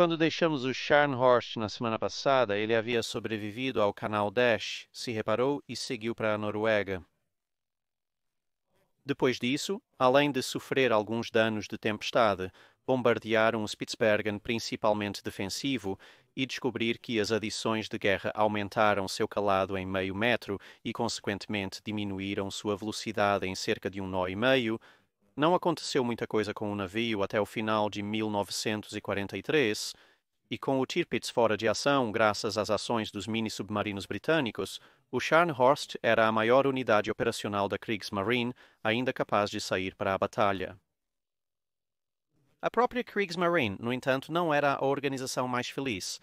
Quando deixamos o Scharnhorst na semana passada, ele havia sobrevivido ao Canal Dash, se reparou e seguiu para a Noruega. Depois disso, além de sofrer alguns danos de tempestade, bombardearam o Spitsbergen principalmente defensivo e descobrir que as adições de guerra aumentaram seu calado em meio metro e, consequentemente, diminuíram sua velocidade em cerca de um nó e meio. Não aconteceu muita coisa com o navio até o final de 1943, e com o Tirpitz fora de ação graças às ações dos mini-submarinos britânicos, o Scharnhorst era a maior unidade operacional da Kriegsmarine ainda capaz de sair para a batalha. A própria Kriegsmarine, no entanto, não era a organização mais feliz.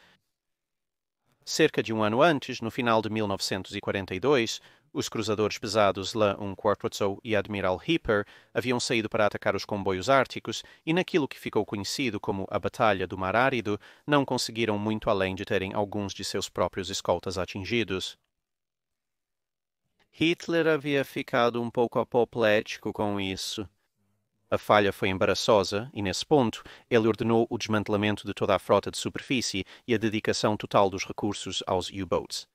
Cerca de um ano antes, no final de 1942, os cruzadores pesados Le Quartotzo e Admiral Hipper haviam saído para atacar os comboios árticos e, naquilo que ficou conhecido como a Batalha do Mar Árido, não conseguiram muito além de terem alguns de seus próprios escoltas atingidos. Hitler havia ficado um pouco apoplético com isso. A falha foi embaraçosa e, nesse ponto, ele ordenou o desmantelamento de toda a frota de superfície e a dedicação total dos recursos aos U-boats.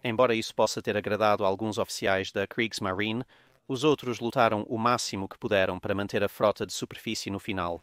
Embora isso possa ter agradado a alguns oficiais da Kriegsmarine, os outros lutaram o máximo que puderam para manter a frota de superfície no final.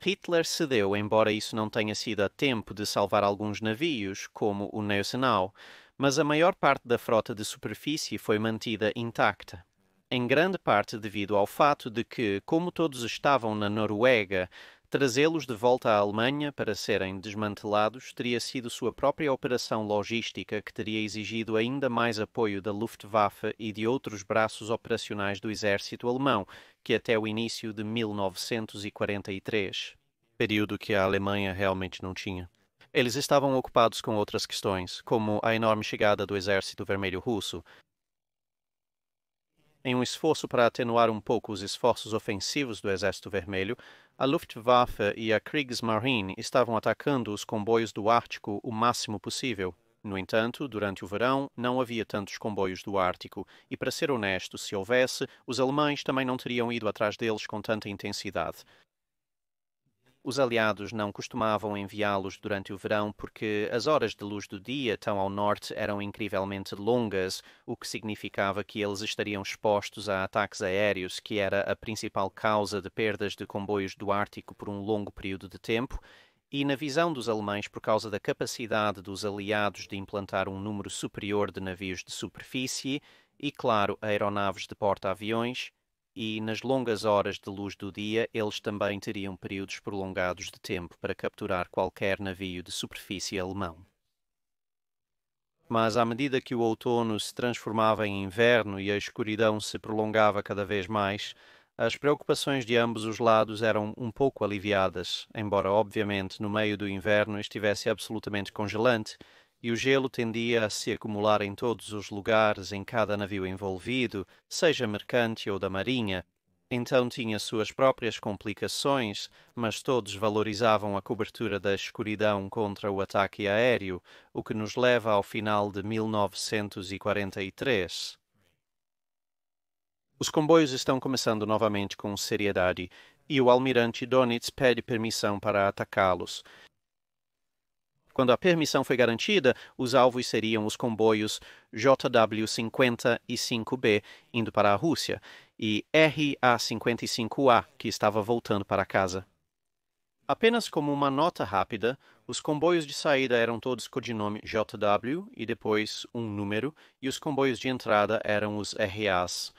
Hitler cedeu, embora isso não tenha sido a tempo de salvar alguns navios, como o Gneisenau, mas a maior parte da frota de superfície foi mantida intacta. Em grande parte devido ao fato de que, como todos estavam na Noruega, trazê-los de volta à Alemanha para serem desmantelados teria sido sua própria operação logística que teria exigido ainda mais apoio da Luftwaffe e de outros braços operacionais do exército alemão, que até o início de 1943, período que a Alemanha realmente não tinha. Eles estavam ocupados com outras questões, como a enorme chegada do Exército Vermelho Russo. Em um esforço para atenuar um pouco os esforços ofensivos do Exército Vermelho, a Luftwaffe e a Kriegsmarine estavam atacando os comboios do Ártico o máximo possível. No entanto, durante o verão, não havia tantos comboios do Ártico, e, para ser honesto, se houvesse, os alemães também não teriam ido atrás deles com tanta intensidade. Os aliados não costumavam enviá-los durante o verão porque as horas de luz do dia tão ao norte eram incrivelmente longas, o que significava que eles estariam expostos a ataques aéreos, que era a principal causa de perdas de comboios do Ártico por um longo período de tempo, e na visão dos alemães por causa da capacidade dos aliados de implantar um número superior de navios de superfície e, claro, aeronaves de porta-aviões, e nas longas horas de luz do dia eles também teriam períodos prolongados de tempo para capturar qualquer navio de superfície alemão. Mas à medida que o outono se transformava em inverno e a escuridão se prolongava cada vez mais, as preocupações de ambos os lados eram um pouco aliviadas, embora obviamente no meio do inverno estivesse absolutamente congelante e o gelo tendia a se acumular em todos os lugares em cada navio envolvido, seja mercante ou da marinha. Então tinha suas próprias complicações, mas todos valorizavam a cobertura da escuridão contra o ataque aéreo, o que nos leva ao final de 1943. Os comboios estão começando novamente com seriedade, e o almirante Dönitz pede permissão para atacá-los. Quando a permissão foi garantida, os alvos seriam os comboios JW-50 e 5B, indo para a Rússia, e RA-55A, que estava voltando para casa. Apenas como uma nota rápida, os comboios de saída eram todos codinome JW e depois um número, e os comboios de entrada eram os RAs.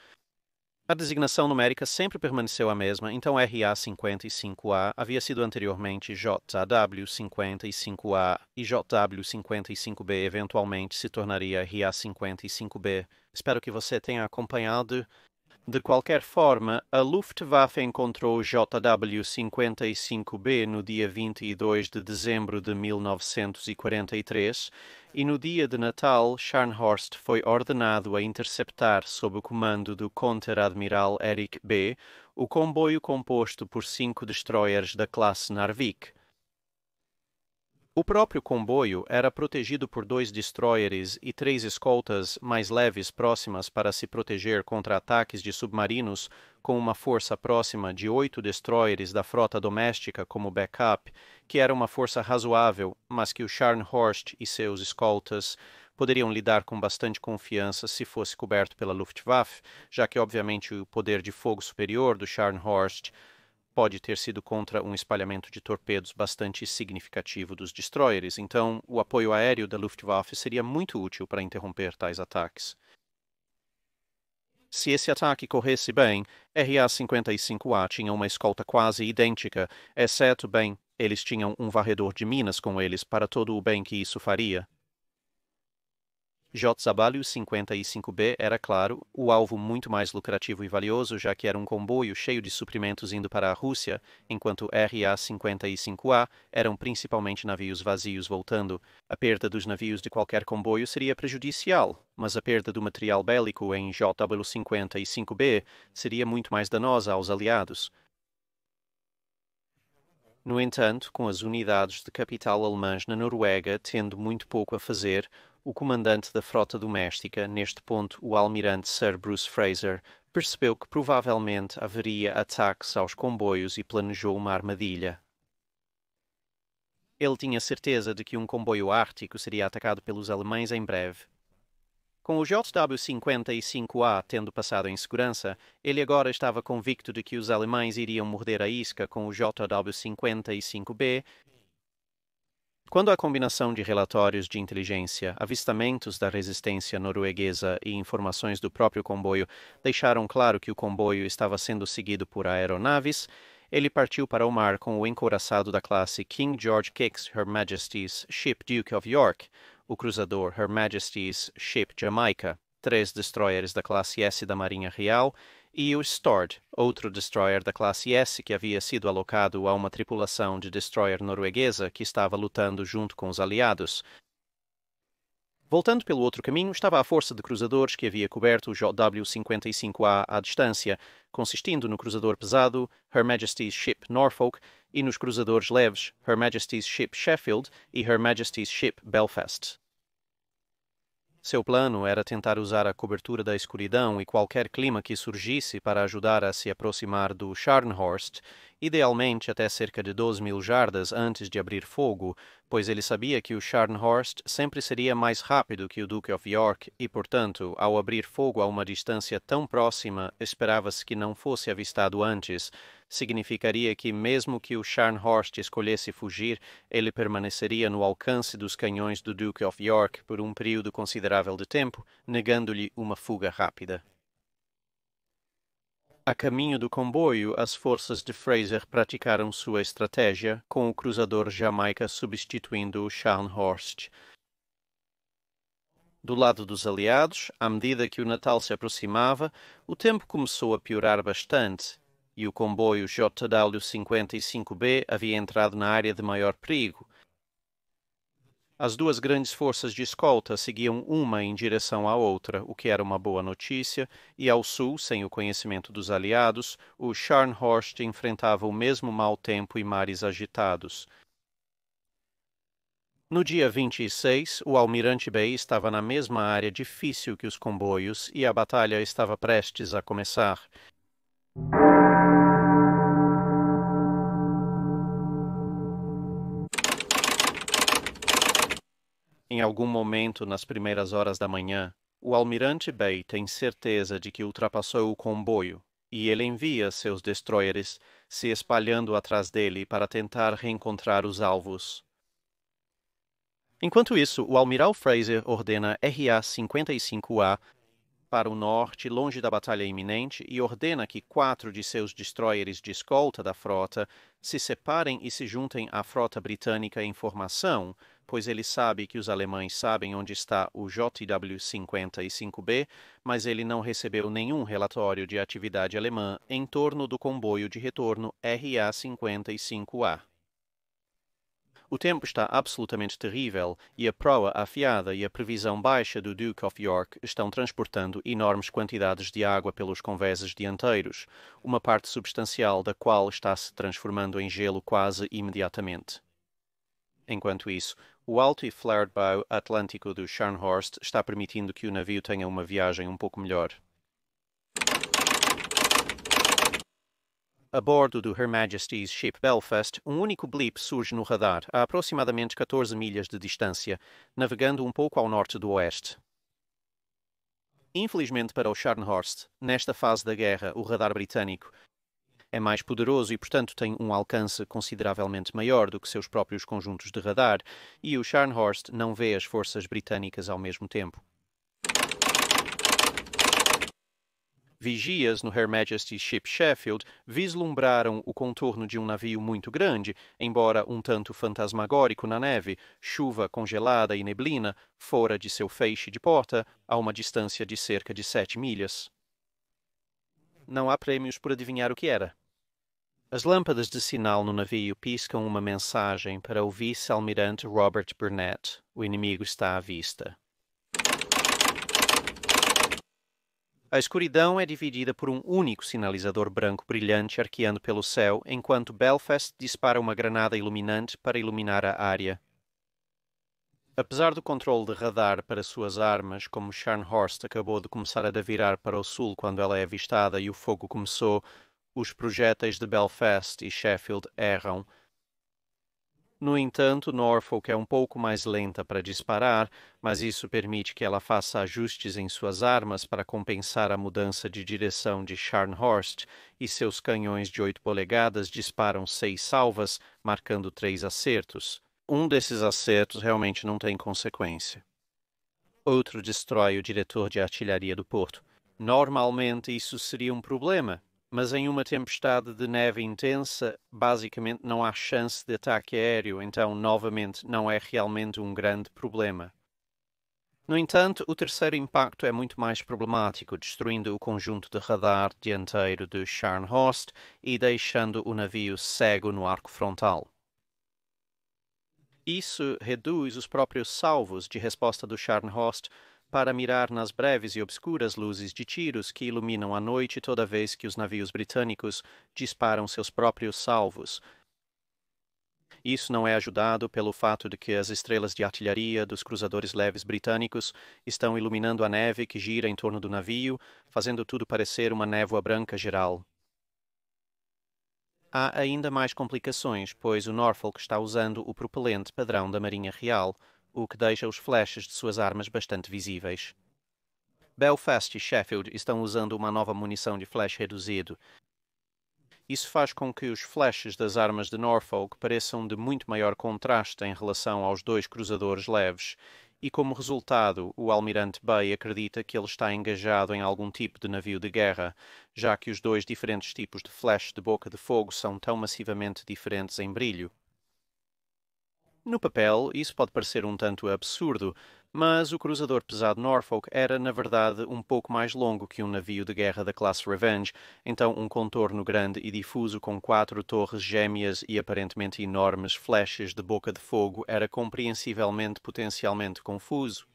A designação numérica sempre permaneceu a mesma, então RA-55A havia sido anteriormente JW-55A e JW-55B eventualmente se tornaria RA-55B. Espero que você tenha acompanhado. De qualquer forma, a Luftwaffe encontrou o JW-55B no dia 22 de dezembro de 1943 e no dia de Natal, Scharnhorst foi ordenado a interceptar, sob o comando do Konteradmiral Erich B., o comboio composto por 5 destroyers da classe Narvik. O próprio comboio era protegido por 2 destroyers e 3 escoltas mais leves próximas para se proteger contra ataques de submarinos, com uma força próxima de 8 destroyers da frota doméstica como backup, que era uma força razoável, mas que o Scharnhorst e seus escoltas poderiam lidar com bastante confiança se fosse coberto pela Luftwaffe, já que obviamente o poder de fogo superior do Scharnhorst pode ter sido contra um espalhamento de torpedos bastante significativo dos destroyers, então o apoio aéreo da Luftwaffe seria muito útil para interromper tais ataques. Se esse ataque corresse bem, RA-55A tinha uma escolta quase idêntica, exceto, bem, eles tinham um varredor de minas com eles para todo o bem que isso faria. JW-55B era, claro, o alvo muito mais lucrativo e valioso, já que era um comboio cheio de suprimentos indo para a Rússia, enquanto RA-55A eram principalmente navios vazios voltando. A perda dos navios de qualquer comboio seria prejudicial, mas a perda do material bélico em JW-55B seria muito mais danosa aos aliados. No entanto, com as unidades de capital alemãs na Noruega tendo muito pouco a fazer, o comandante da frota doméstica, neste ponto o almirante Sir Bruce Fraser, percebeu que provavelmente haveria ataques aos comboios e planejou uma armadilha. Ele tinha certeza de que um comboio ártico seria atacado pelos alemães em breve. Com o JW-55A tendo passado em segurança, ele agora estava convicto de que os alemães iriam morder a isca com o JW-55B. Quando a combinação de relatórios de inteligência, avistamentos da resistência norueguesa e informações do próprio comboio deixaram claro que o comboio estava sendo seguido por aeronaves, ele partiu para o mar com o encouraçado da classe King George VI Her Majesty's Ship Duke of York, o cruzador Her Majesty's Ship Jamaica, 3 destroyers da classe S da Marinha Real, e o Stord, outro destroyer da classe S que havia sido alocado a uma tripulação de destroyer norueguesa que estava lutando junto com os aliados. Voltando pelo outro caminho estava a força de cruzadores que havia coberto o JW-55A à distância, consistindo no cruzador pesado Her Majesty's Ship Norfolk e nos cruzadores leves Her Majesty's Ship Sheffield e Her Majesty's Ship Belfast. Seu plano era tentar usar a cobertura da escuridão e qualquer clima que surgisse para ajudar a se aproximar do Scharnhorst, idealmente até cerca de 12.000 jardas antes de abrir fogo, pois ele sabia que o Scharnhorst sempre seria mais rápido que o Duke of York e, portanto, ao abrir fogo a uma distância tão próxima, esperava-se que não fosse avistado antes. Significaria que, mesmo que o Scharnhorst escolhesse fugir, ele permaneceria no alcance dos canhões do Duke of York por um período considerável de tempo, negando-lhe uma fuga rápida. A caminho do comboio, as forças de Fraser praticaram sua estratégia, com o cruzador Jamaica substituindo o Scharnhorst. Do lado dos aliados, à medida que o Natal se aproximava, o tempo começou a piorar bastante, e o comboio JW-55B havia entrado na área de maior perigo. As duas grandes forças de escolta seguiam uma em direção à outra, o que era uma boa notícia, e ao sul, sem o conhecimento dos aliados, o Scharnhorst enfrentava o mesmo mau tempo e mares agitados. No dia 26, o Almirante Bay estava na mesma área difícil que os comboios e a batalha estava prestes a começar. Em algum momento nas primeiras horas da manhã, o Almirante Bay tem certeza de que ultrapassou o comboio e ele envia seus destroyers se espalhando atrás dele para tentar reencontrar os alvos. Enquanto isso, o Almiral Fraser ordena RA-55A para o norte, longe da batalha iminente, e ordena que 4 de seus destroyers de escolta da frota se separem e se juntem à frota britânica em formação, pois ele sabe que os alemães sabem onde está o JW-55B, mas ele não recebeu nenhum relatório de atividade alemã em torno do comboio de retorno RA-55A. O tempo está absolutamente terrível e a proa afiada e a previsão baixa do Duke of York estão transportando enormes quantidades de água pelos convéses dianteiros, uma parte substancial da qual está se transformando em gelo quase imediatamente. Enquanto isso, o alto e flared bow atlântico do Scharnhorst está permitindo que o navio tenha uma viagem um pouco melhor. A bordo do Her Majesty's Ship Belfast, um único blip surge no radar, a aproximadamente 14 milhas de distância, navegando um pouco ao norte do oeste. Infelizmente para o Scharnhorst, nesta fase da guerra, o radar britânico é mais poderoso e, portanto, tem um alcance consideravelmente maior do que seus próprios conjuntos de radar, e o Scharnhorst não vê as forças britânicas ao mesmo tempo. Vigias no Her Majesty's Ship Sheffield vislumbraram o contorno de um navio muito grande, embora um tanto fantasmagórico na neve, chuva congelada e neblina, fora de seu feixe de porta, a uma distância de cerca de 7 milhas. Não há prêmios por adivinhar o que era. As lâmpadas de sinal no navio piscam uma mensagem para o vice-almirante Robert Burnett. O inimigo está à vista. A escuridão é dividida por um único sinalizador branco brilhante arqueando pelo céu, enquanto Belfast dispara uma granada iluminante para iluminar a área. Apesar do controle de radar para suas armas, como Scharnhorst acabou de começar a virar para o sul quando ela é avistada e o fogo começou, os projéteis de Belfast e Sheffield erram. No entanto, Norfolk é um pouco mais lenta para disparar, mas isso permite que ela faça ajustes em suas armas para compensar a mudança de direção de Scharnhorst, e seus canhões de 8 polegadas disparam 6 salvas, marcando 3 acertos. Um desses acertos realmente não tem consequência. Outro destrói o diretor de artilharia do porto. Normalmente isso seria um problema, mas em uma tempestade de neve intensa, basicamente não há chance de ataque aéreo, então, novamente, não é realmente um grande problema. No entanto, o terceiro impacto é muito mais problemático, destruindo o conjunto de radar dianteiro do Scharnhorst e deixando o navio cego no arco frontal. Isso reduz os próprios salvos de resposta do Scharnhorst para mirar nas breves e obscuras luzes de tiros que iluminam a noite toda vez que os navios britânicos disparam seus próprios salvos. Isso não é ajudado pelo fato de que as estrelas de artilharia dos cruzadores leves britânicos estão iluminando a neve que gira em torno do navio, fazendo tudo parecer uma névoa branca geral. Há ainda mais complicações, pois o Norfolk está usando o propelente padrão da Marinha Real, o que deixa os flashes de suas armas bastante visíveis. Belfast e Sheffield estão usando uma nova munição de flash reduzido. Isso faz com que os flashes das armas de Norfolk pareçam de muito maior contraste em relação aos dois cruzadores leves, e como resultado, o almirante Bay acredita que ele está engajado em algum tipo de navio de guerra, já que os dois diferentes tipos de flash de boca de fogo são tão massivamente diferentes em brilho. No papel, isso pode parecer um tanto absurdo, mas o cruzador pesado Norfolk era, na verdade, um pouco mais longo que um navio de guerra da classe Revenge, então um contorno grande e difuso com 4 torres gêmeas e aparentemente enormes flashes de boca de fogo era compreensivelmente potencialmente confuso.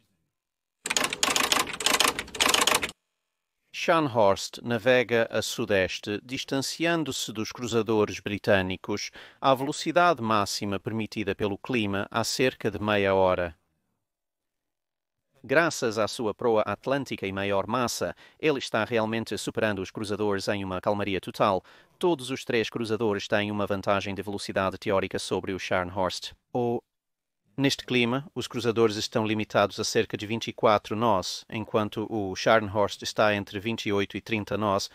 Scharnhorst navega a sudeste, distanciando-se dos cruzadores britânicos à velocidade máxima permitida pelo clima há cerca de meia hora. Graças à sua proa atlântica e maior massa, ele está realmente superando os cruzadores em uma calmaria total. Todos os 3 cruzadores têm uma vantagem de velocidade teórica sobre o Scharnhorst. Neste clima, os cruzadores estão limitados a cerca de 24 nós, enquanto o Scharnhorst está entre 28 e 30 nós.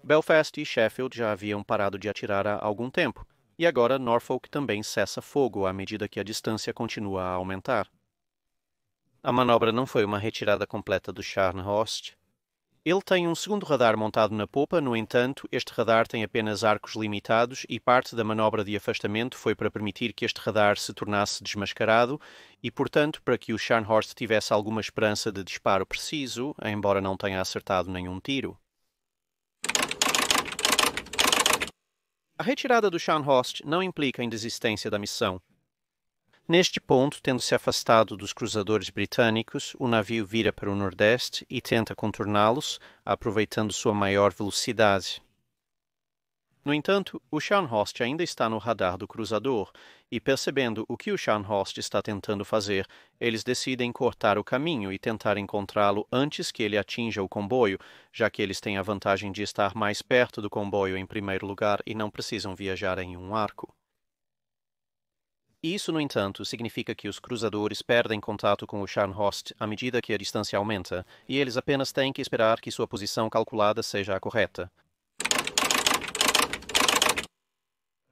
Belfast e Sheffield já haviam parado de atirar há algum tempo, e agora Norfolk também cessa fogo à medida que a distância continua a aumentar. A manobra não foi uma retirada completa do Scharnhorst. Ele tem um segundo radar montado na popa, no entanto, este radar tem apenas arcos limitados e parte da manobra de afastamento foi para permitir que este radar se tornasse desmascarado e, portanto, para que o Scharnhorst tivesse alguma esperança de disparo preciso, embora não tenha acertado nenhum tiro. A retirada do Scharnhorst não implica em desistência da missão. Neste ponto, tendo-se afastado dos cruzadores britânicos, o navio vira para o nordeste e tenta contorná-los, aproveitando sua maior velocidade. No entanto, o Scharnhorst ainda está no radar do cruzador, e percebendo o que o Scharnhorst está tentando fazer, eles decidem cortar o caminho e tentar encontrá-lo antes que ele atinja o comboio, já que eles têm a vantagem de estar mais perto do comboio em primeiro lugar e não precisam viajar em um arco. Isso, no entanto, significa que os cruzadores perdem contato com o Scharnhorst à medida que a distância aumenta, e eles apenas têm que esperar que sua posição calculada seja a correta.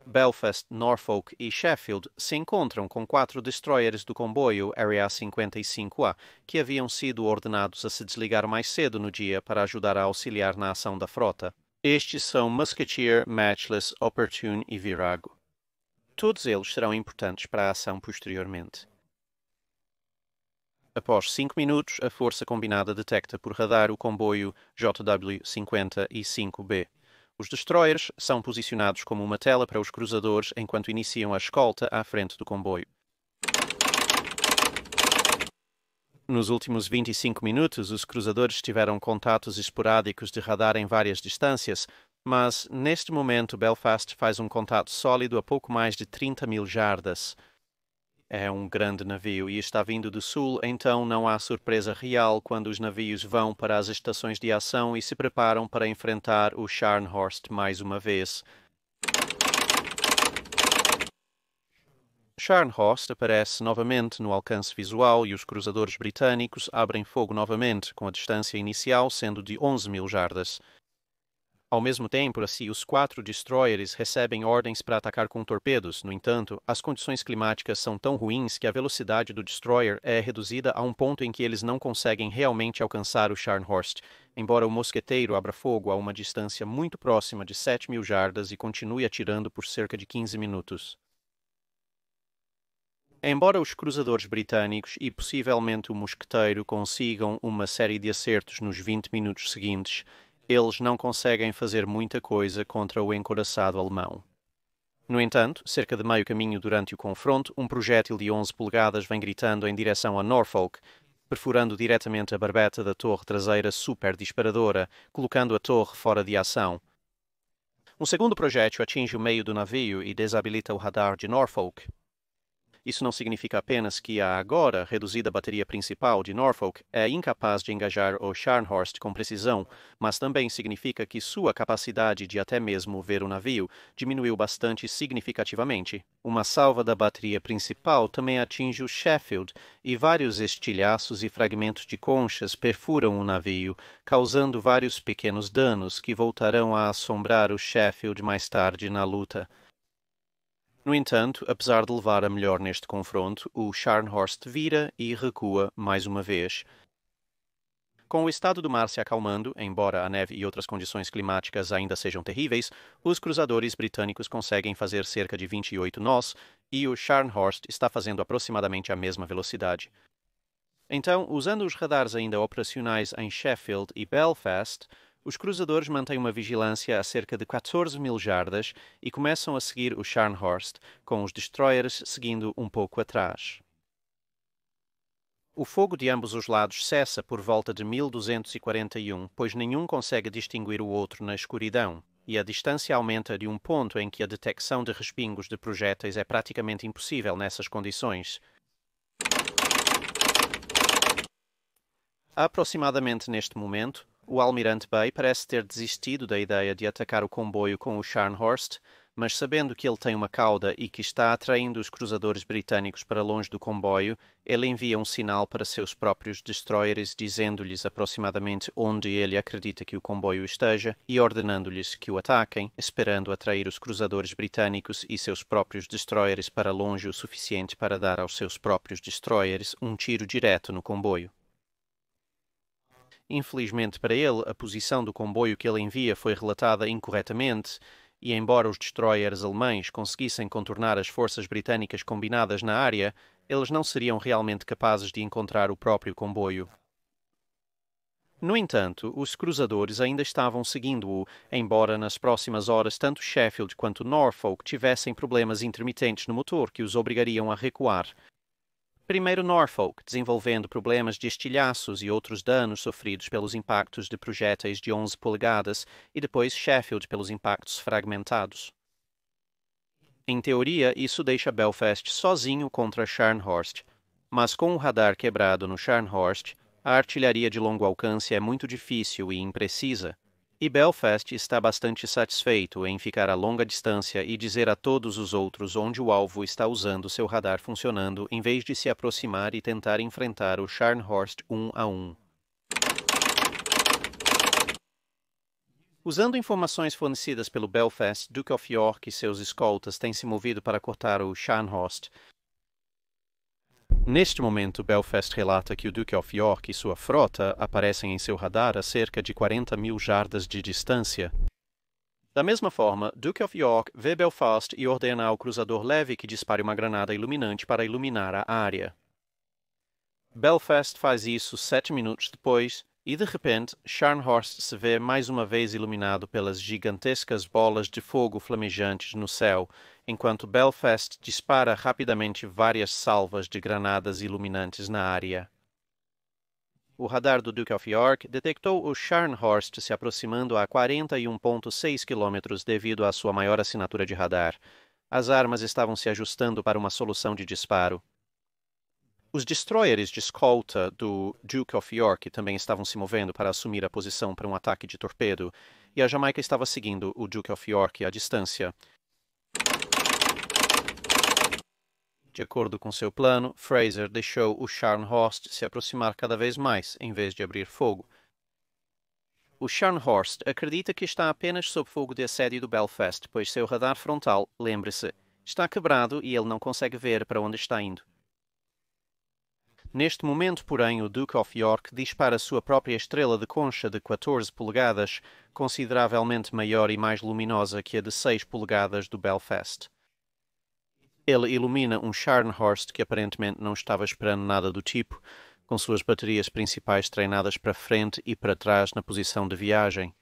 Belfast, Norfolk e Sheffield se encontram com 4 destroyers do comboio Area 55A, que haviam sido ordenados a se desligar mais cedo no dia para ajudar a auxiliar na ação da frota. Estes são Musketeer, Matchless, Opportune e Virago. Todos eles serão importantes para a ação posteriormente. Após 5 minutos, a força combinada detecta por radar o comboio JW-55B. Os destroyers são posicionados como uma tela para os cruzadores enquanto iniciam a escolta à frente do comboio. Nos últimos 25 minutos, os cruzadores tiveram contatos esporádicos de radar em várias distâncias, mas neste momento Belfast faz um contato sólido a pouco mais de 30.000 jardas. É um grande navio e está vindo do sul, então não há surpresa real quando os navios vão para as estações de ação e se preparam para enfrentar o Scharnhorst mais uma vez. Scharnhorst aparece novamente no alcance visual e os cruzadores britânicos abrem fogo novamente, com a distância inicial sendo de 11.000 jardas. Ao mesmo tempo, assim, os 4 destroyers recebem ordens para atacar com torpedos. No entanto, as condições climáticas são tão ruins que a velocidade do destroyer é reduzida a um ponto em que eles não conseguem realmente alcançar o Scharnhorst, embora o mosqueteiro abra fogo a uma distância muito próxima de 7.000 jardas e continue atirando por cerca de 15 minutos. Embora os cruzadores britânicos e possivelmente o mosqueteiro consigam uma série de acertos nos 20 minutos seguintes, eles não conseguem fazer muita coisa contra o encouraçado alemão. No entanto, cerca de meio caminho durante o confronto, um projétil de 11 polegadas vem gritando em direção a Norfolk, perfurando diretamente a barbeta da torre traseira super disparadora, colocando a torre fora de ação. Um segundo projétil atinge o meio do navio e desabilita o radar de Norfolk. Isso não significa apenas que a agora reduzida bateria principal de Norfolk é incapaz de engajar o Scharnhorst com precisão, mas também significa que sua capacidade de até mesmo ver o navio diminuiu bastante significativamente. Uma salva da bateria principal também atinge o Sheffield e vários estilhaços e fragmentos de conchas perfuram o navio, causando vários pequenos danos que voltarão a assombrar o Sheffield mais tarde na luta. No entanto, apesar de levar a melhor neste confronto, o Scharnhorst vira e recua mais uma vez. Com o estado do mar se acalmando, embora a neve e outras condições climáticas ainda sejam terríveis, os cruzadores britânicos conseguem fazer cerca de 28 nós e o Scharnhorst está fazendo aproximadamente a mesma velocidade. Então, usando os radares ainda operacionais em Sheffield e Belfast, os cruzadores mantêm uma vigilância a cerca de 14.000 jardas e começam a seguir o Scharnhorst, com os destroyers seguindo um pouco atrás. O fogo de ambos os lados cessa por volta de 1241, pois nenhum consegue distinguir o outro na escuridão, e a distância aumenta de um ponto em que a detecção de respingos de projéteis é praticamente impossível nessas condições. Aproximadamente neste momento, o Almirante Bay parece ter desistido da ideia de atacar o comboio com o Scharnhorst, mas sabendo que ele tem uma cauda e que está atraindo os cruzadores britânicos para longe do comboio, ele envia um sinal para seus próprios destroyers dizendo-lhes aproximadamente onde ele acredita que o comboio esteja e ordenando-lhes que o ataquem, esperando atrair os cruzadores britânicos e seus próprios destroyers para longe o suficiente para dar aos seus próprios destroyers um tiro direto no comboio. Infelizmente para ele, a posição do comboio que ele envia foi relatada incorretamente, e embora os destroyers alemães conseguissem contornar as forças britânicas combinadas na área, eles não seriam realmente capazes de encontrar o próprio comboio. No entanto, os cruzadores ainda estavam seguindo-o, embora nas próximas horas tanto Sheffield quanto Norfolk tivessem problemas intermitentes no motor que os obrigariam a recuar. Primeiro Norfolk, desenvolvendo problemas de estilhaços e outros danos sofridos pelos impactos de projéteis de 11 polegadas, e depois Sheffield pelos impactos fragmentados. Em teoria, isso deixa Belfast sozinho contra Scharnhorst, mas com o radar quebrado no Scharnhorst, a artilharia de longo alcance é muito difícil e imprecisa, e Belfast está bastante satisfeito em ficar a longa distância e dizer a todos os outros onde o alvo está usando seu radar funcionando, em vez de se aproximar e tentar enfrentar o Scharnhorst 1 a 1. Usando informações fornecidas pelo Belfast, Duke of York e seus escoltas têm se movido para cortar o Scharnhorst. Neste momento, Belfast relata que o Duke of York e sua frota aparecem em seu radar a cerca de 40.000 jardas de distância. Da mesma forma, Duke of York vê Belfast e ordena ao cruzador leve que dispare uma granada iluminante para iluminar a área. Belfast faz isso 7 minutos depois, e de repente, Scharnhorst se vê mais uma vez iluminado pelas gigantescas bolas de fogo flamejantes no céu, enquanto Belfast dispara rapidamente várias salvas de granadas iluminantes na área. O radar do Duke of York detectou o Scharnhorst se aproximando a 41,6 km devido à sua maior assinatura de radar. As armas estavam se ajustando para uma solução de disparo. Os destroyers de escolta do Duke of York também estavam se movendo para assumir a posição para um ataque de torpedo, e a Jamaica estava seguindo o Duke of York à distância. De acordo com seu plano, Fraser deixou o Scharnhorst se aproximar cada vez mais, em vez de abrir fogo. O Scharnhorst acredita que está apenas sob fogo de assédio do Belfast, pois seu radar frontal, lembre-se, está quebrado e ele não consegue ver para onde está indo. Neste momento, porém, o Duke of York dispara sua própria estrela de concha de 14 polegadas, consideravelmente maior e mais luminosa que a de 6 polegadas do Belfast. Ele ilumina um Scharnhorst que aparentemente não estava esperando nada do tipo, com suas baterias principais treinadas para frente e para trás na posição de viagem.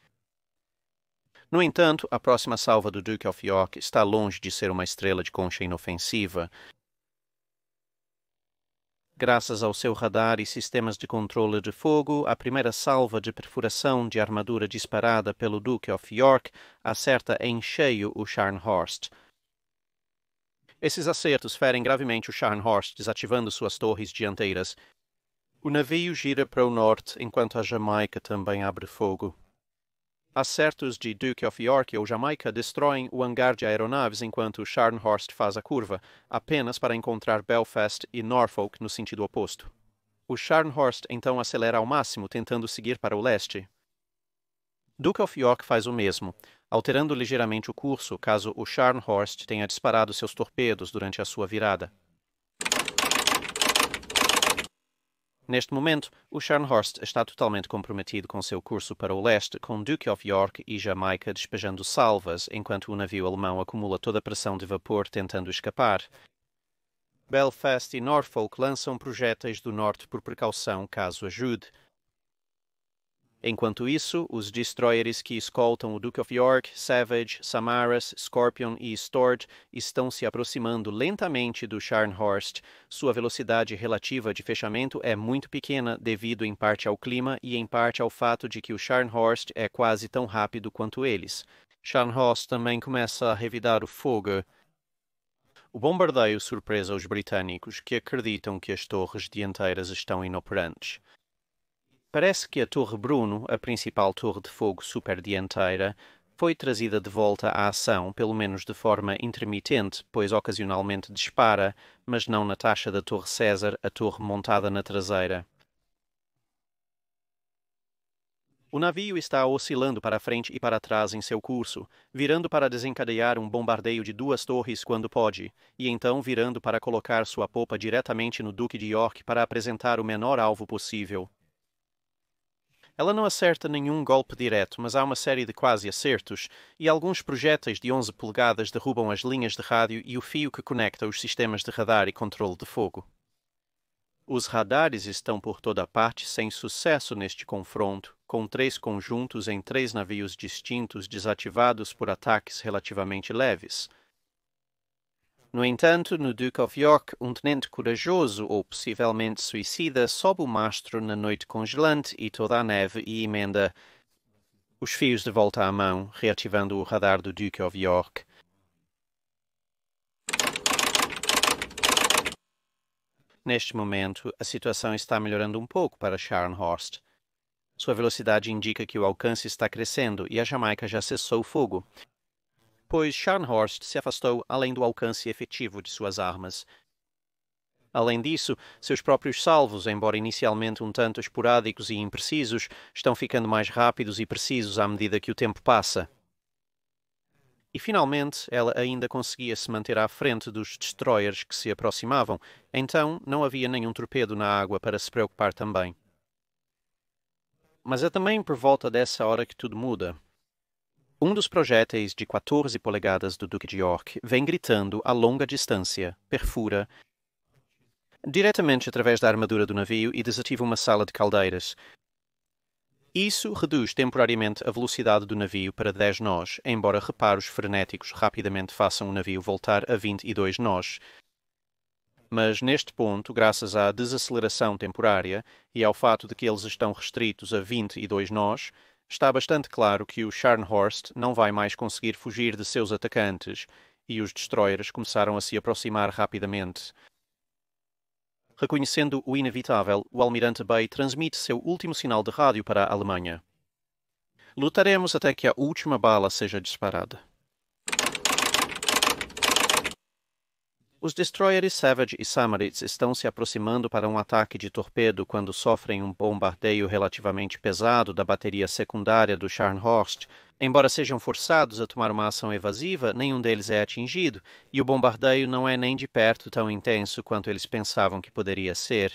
No entanto, a próxima salva do Duke of York está longe de ser uma estrela de concha inofensiva. Graças ao seu radar e sistemas de controle de fogo, a primeira salva de perfuração de armadura disparada pelo Duke of York acerta em cheio o Scharnhorst. Esses acertos ferem gravemente o Scharnhorst, desativando suas torres dianteiras. O navio gira para o norte, enquanto a Jamaica também abre fogo. Acertos de Duke of York ou Jamaica destroem o hangar de aeronaves enquanto o Scharnhorst faz a curva, apenas para encontrar Belfast e Norfolk no sentido oposto. O Scharnhorst então acelera ao máximo, tentando seguir para o leste. Duke of York faz o mesmo, alterando ligeiramente o curso caso o Scharnhorst tenha disparado seus torpedos durante a sua virada. Neste momento, o Scharnhorst está totalmente comprometido com seu curso para o leste, com Duke of York e Jamaica despejando salvas, enquanto o navio alemão acumula toda a pressão de vapor tentando escapar. Belfast e Norfolk lançam projéteis do norte por precaução, caso ajude. Enquanto isso, os destroyers que escoltam o Duke of York, Savage, Samaras, Scorpion e Stord estão se aproximando lentamente do Scharnhorst. Sua velocidade relativa de fechamento é muito pequena devido em parte ao clima e em parte ao fato de que o Scharnhorst é quase tão rápido quanto eles. Scharnhorst também começa a revidar o fogo. O bombardeio surpresa os britânicos, que acreditam que as torres dianteiras estão inoperantes. Parece que a Torre Bruno, a principal torre de fogo superdianteira, foi trazida de volta à ação, pelo menos de forma intermitente, pois ocasionalmente dispara, mas não na taxa da Torre César, a torre montada na traseira. O navio está oscilando para frente e para trás em seu curso, virando para desencadear um bombardeio de 2 torres quando pode, e então virando para colocar sua popa diretamente no Duque de York para apresentar o menor alvo possível. Ela não acerta nenhum golpe direto, mas há uma série de quase acertos, e alguns projéteis de 11 polegadas derrubam as linhas de rádio e o fio que conecta os sistemas de radar e controle de fogo. Os radares estão por toda parte sem sucesso neste confronto, com 3 conjuntos em 3 navios distintos desativados por ataques relativamente leves. No entanto, no Duke of York, um tenente corajoso ou possivelmente suicida sobe o mastro na noite congelante e toda a neve e emenda os fios de volta à mão, reativando o radar do Duke of York. Neste momento, a situação está melhorando um pouco para Scharnhorst. Sua velocidade indica que o alcance está crescendo e a Jamaica já cessou o fogo, pois Scharnhorst se afastou além do alcance efetivo de suas armas. Além disso, seus próprios salvos, embora inicialmente um tanto esporádicos e imprecisos, estão ficando mais rápidos e precisos à medida que o tempo passa. E finalmente ela ainda conseguia se manter à frente dos destroyers que se aproximavam, então não havia nenhum torpedo na água para se preocupar também. Mas é também por volta dessa hora que tudo muda. Um dos projéteis de 14 polegadas do Duque de York vem gritando a longa distância, perfura diretamente através da armadura do navio e desativa uma sala de caldeiras. Isso reduz temporariamente a velocidade do navio para 10 nós, embora reparos frenéticos rapidamente façam o navio voltar a 22 nós. Mas neste ponto, graças à desaceleração temporária e ao fato de que eles estão restritos a 22 nós, está bastante claro que o Scharnhorst não vai mais conseguir fugir de seus atacantes, e os destroyers começaram a se aproximar rapidamente. Reconhecendo o inevitável, o almirante Bay transmite seu último sinal de rádio para a Alemanha. Lutaremos até que a última bala seja disparada. Os destroyers Savage e Samaritz estão se aproximando para um ataque de torpedo quando sofrem um bombardeio relativamente pesado da bateria secundária do Scharnhorst. Embora sejam forçados a tomar uma ação evasiva, nenhum deles é atingido, e o bombardeio não é nem de perto tão intenso quanto eles pensavam que poderia ser.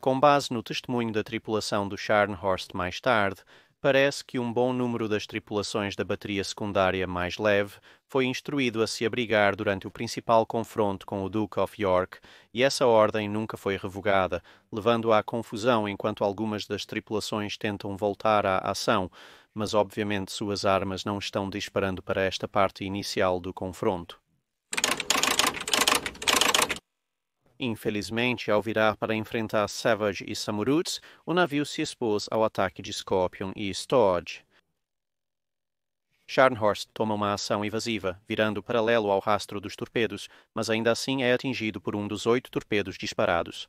Com base no testemunho da tripulação do Scharnhorst mais tarde, parece que um bom número das tripulações da bateria secundária mais leve foi instruído a se abrigar durante o principal confronto com o Duke of York, e essa ordem nunca foi revogada, levando à confusão enquanto algumas das tripulações tentam voltar à ação, mas obviamente suas armas não estão disparando para esta parte inicial do confronto. Infelizmente, ao virar para enfrentar Savage e Samuruz, o navio se expôs ao ataque de Scorpion e Stodge. Scharnhorst toma uma ação evasiva, virando paralelo ao rastro dos torpedos, mas ainda assim é atingido por um dos 8 torpedos disparados.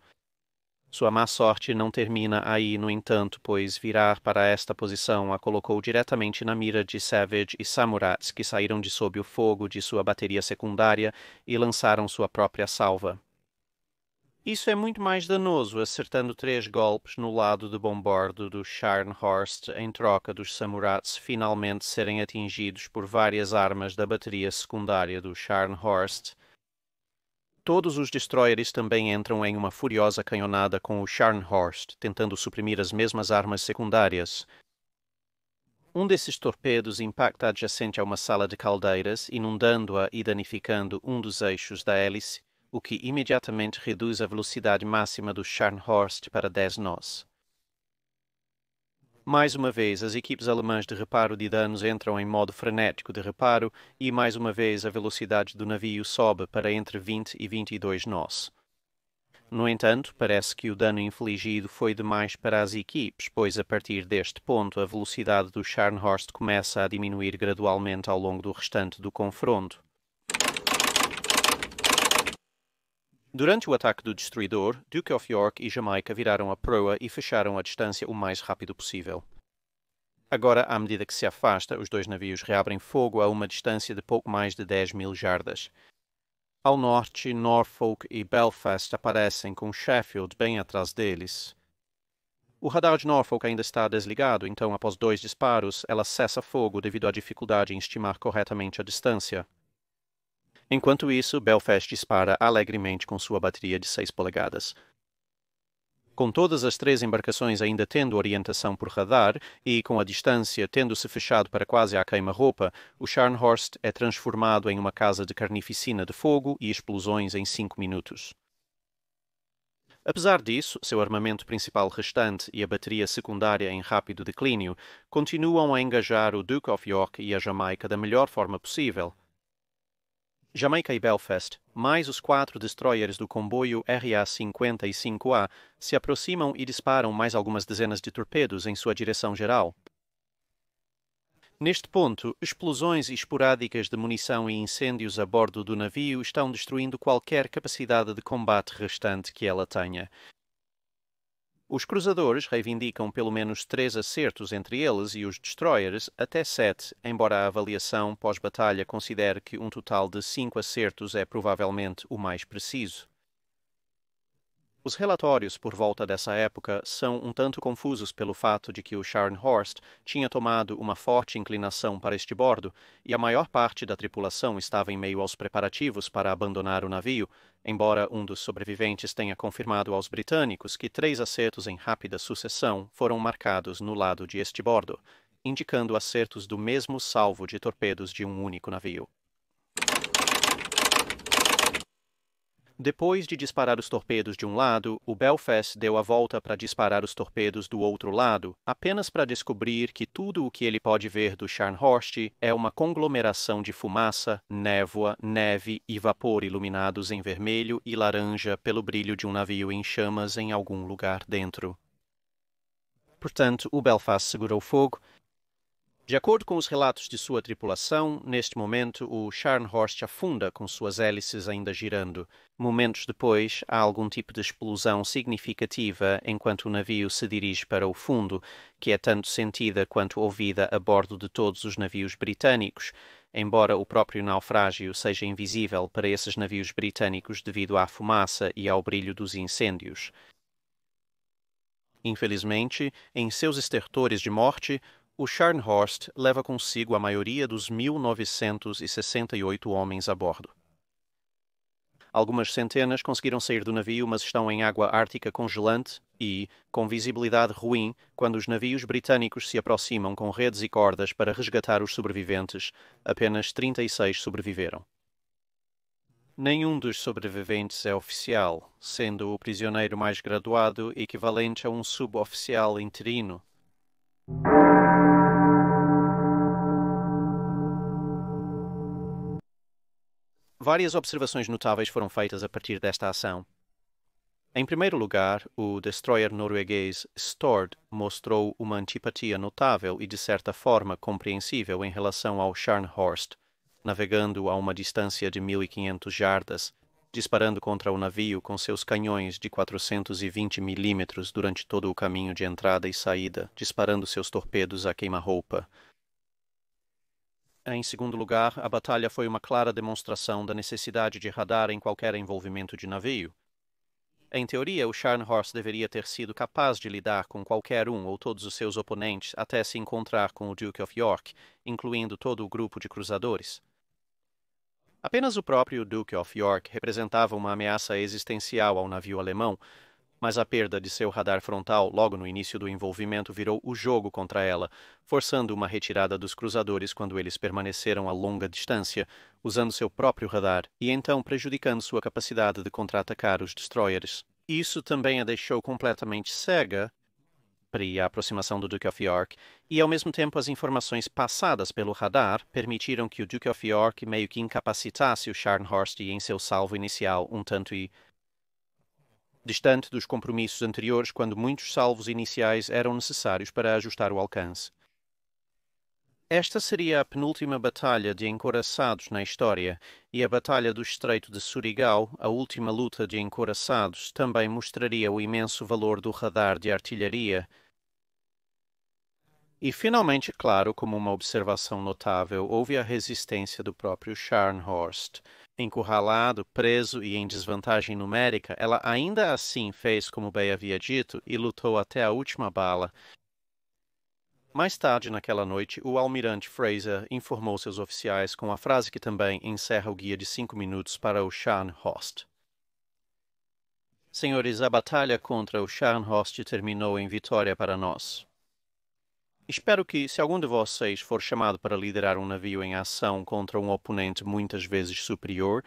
Sua má sorte não termina aí, no entanto, pois virar para esta posição a colocou diretamente na mira de Savage e Samurats, que saíram de sob o fogo de sua bateria secundária e lançaram sua própria salva. Isso é muito mais danoso, acertando 3 golpes no lado de bombordo do Scharnhorst em troca dos Samurats finalmente serem atingidos por várias armas da bateria secundária do Scharnhorst. Todos os destroyers também entram em uma furiosa canhonada com o Scharnhorst, tentando suprimir as mesmas armas secundárias. Um desses torpedos impacta adjacente a uma sala de caldeiras, inundando-a e danificando um dos eixos da hélice, o que imediatamente reduz a velocidade máxima do Scharnhorst para 10 nós. Mais uma vez, as equipes alemãs de reparo de danos entram em modo frenético de reparo e, mais uma vez, a velocidade do navio sobe para entre 20 e 22 nós. No entanto, parece que o dano infligido foi demais para as equipes, pois a partir deste ponto a velocidade do Scharnhorst começa a diminuir gradualmente ao longo do restante do confronto. Durante o ataque do destruidor, Duke of York e Jamaica viraram a proa e fecharam a distância o mais rápido possível. Agora, à medida que se afasta, os 2 navios reabrem fogo a uma distância de pouco mais de 10.000 jardas. Ao norte, Norfolk e Belfast aparecem com Sheffield bem atrás deles. O radar de Norfolk ainda está desligado, então após 2 disparos, ela cessa fogo devido à dificuldade em estimar corretamente a distância. Enquanto isso, Belfast dispara alegremente com sua bateria de 6 polegadas. Com todas as 3 embarcações ainda tendo orientação por radar e com a distância tendo-se fechado para quase à queima-roupa, o Scharnhorst é transformado em uma casa de carnificina de fogo e explosões em 5 minutos. Apesar disso, seu armamento principal restante e a bateria secundária em rápido declínio continuam a engajar o Duke of York e a Jamaica da melhor forma possível. Jamaica e Belfast, mais os 4 destroyers do comboio RA-50 e 5A, se aproximam e disparam mais algumas dezenas de torpedos em sua direção geral. Neste ponto, explosões esporádicas de munição e incêndios a bordo do navio estão destruindo qualquer capacidade de combate restante que ela tenha. Os cruzadores reivindicam pelo menos 3 acertos entre eles e os destroyers até 7, embora a avaliação pós-batalha considere que um total de 5 acertos é provavelmente o mais preciso. Os relatórios por volta dessa época são um tanto confusos pelo fato de que o Scharnhorst tinha tomado uma forte inclinação para este bordo e a maior parte da tripulação estava em meio aos preparativos para abandonar o navio, embora um dos sobreviventes tenha confirmado aos britânicos que 3 acertos em rápida sucessão foram marcados no lado de este bordo, indicando acertos do mesmo salvo de torpedos de um único navio. Depois de disparar os torpedos de um lado, o Belfast deu a volta para disparar os torpedos do outro lado, apenas para descobrir que tudo o que ele pode ver do Scharnhorst é uma conglomeração de fumaça, névoa, neve e vapor iluminados em vermelho e laranja pelo brilho de um navio em chamas em algum lugar dentro. Portanto, o Belfast segurou fogo. De acordo com os relatos de sua tripulação, neste momento o Scharnhorst afunda com suas hélices ainda girando. Momentos depois, há algum tipo de explosão significativa enquanto o navio se dirige para o fundo, que é tanto sentida quanto ouvida a bordo de todos os navios britânicos, embora o próprio naufrágio seja invisível para esses navios britânicos devido à fumaça e ao brilho dos incêndios. Infelizmente, em seus estertores de morte, o Scharnhorst leva consigo a maioria dos 1.968 homens a bordo. Algumas centenas conseguiram sair do navio, mas estão em água ártica congelante e, com visibilidade ruim, quando os navios britânicos se aproximam com redes e cordas para resgatar os sobreviventes, apenas 36 sobreviveram. Nenhum dos sobreviventes é oficial, sendo o prisioneiro mais graduado equivalente a um suboficial interino. Várias observações notáveis foram feitas a partir desta ação. Em primeiro lugar, o destroyer norueguês Stord mostrou uma antipatia notável e de certa forma compreensível em relação ao Scharnhorst, navegando a uma distância de 1.500 jardas, disparando contra o navio com seus canhões de 420 mm durante todo o caminho de entrada e saída, disparando seus torpedos a queima-roupa. Em segundo lugar, a batalha foi uma clara demonstração da necessidade de radar em qualquer envolvimento de navio. Em teoria, o Scharnhorst deveria ter sido capaz de lidar com qualquer um ou todos os seus oponentes até se encontrar com o Duke of York, incluindo todo o grupo de cruzadores. Apenas o próprio Duke of York representava uma ameaça existencial ao navio alemão, mas a perda de seu radar frontal logo no início do envolvimento virou o jogo contra ela, forçando uma retirada dos cruzadores quando eles permaneceram a longa distância, usando seu próprio radar, e então prejudicando sua capacidade de contra-atacar os destroyers. Isso também a deixou completamente cega para a aproximação do Duke of York, e ao mesmo tempo as informações passadas pelo radar permitiram que o Duke of York meio que incapacitasse o Scharnhorst em seu salvo inicial um tanto distante dos compromissos anteriores, quando muitos salvos iniciais eram necessários para ajustar o alcance. Esta seria a penúltima batalha de encouraçados na história, e a Batalha do Estreito de Surigao, a última luta de encouraçados, também mostraria o imenso valor do radar de artilharia. E finalmente, claro, como uma observação notável, houve a resistência do próprio Scharnhorst. Encurralado, preso e em desvantagem numérica, ela ainda assim fez como Bay havia dito e lutou até a última bala. Mais tarde naquela noite, o almirante Fraser informou seus oficiais com a frase que também encerra o guia de 5 minutos para o Scharnhorst. Senhores, a batalha contra o Scharnhorst terminou em vitória para nós. Espero que, se algum de vocês for chamado para liderar um navio em ação contra um oponente muitas vezes superior,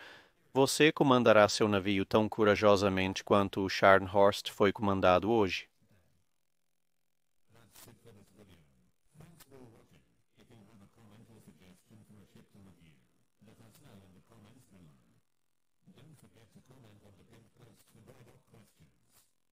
você comandará seu navio tão corajosamente quanto o Scharnhorst foi comandado hoje.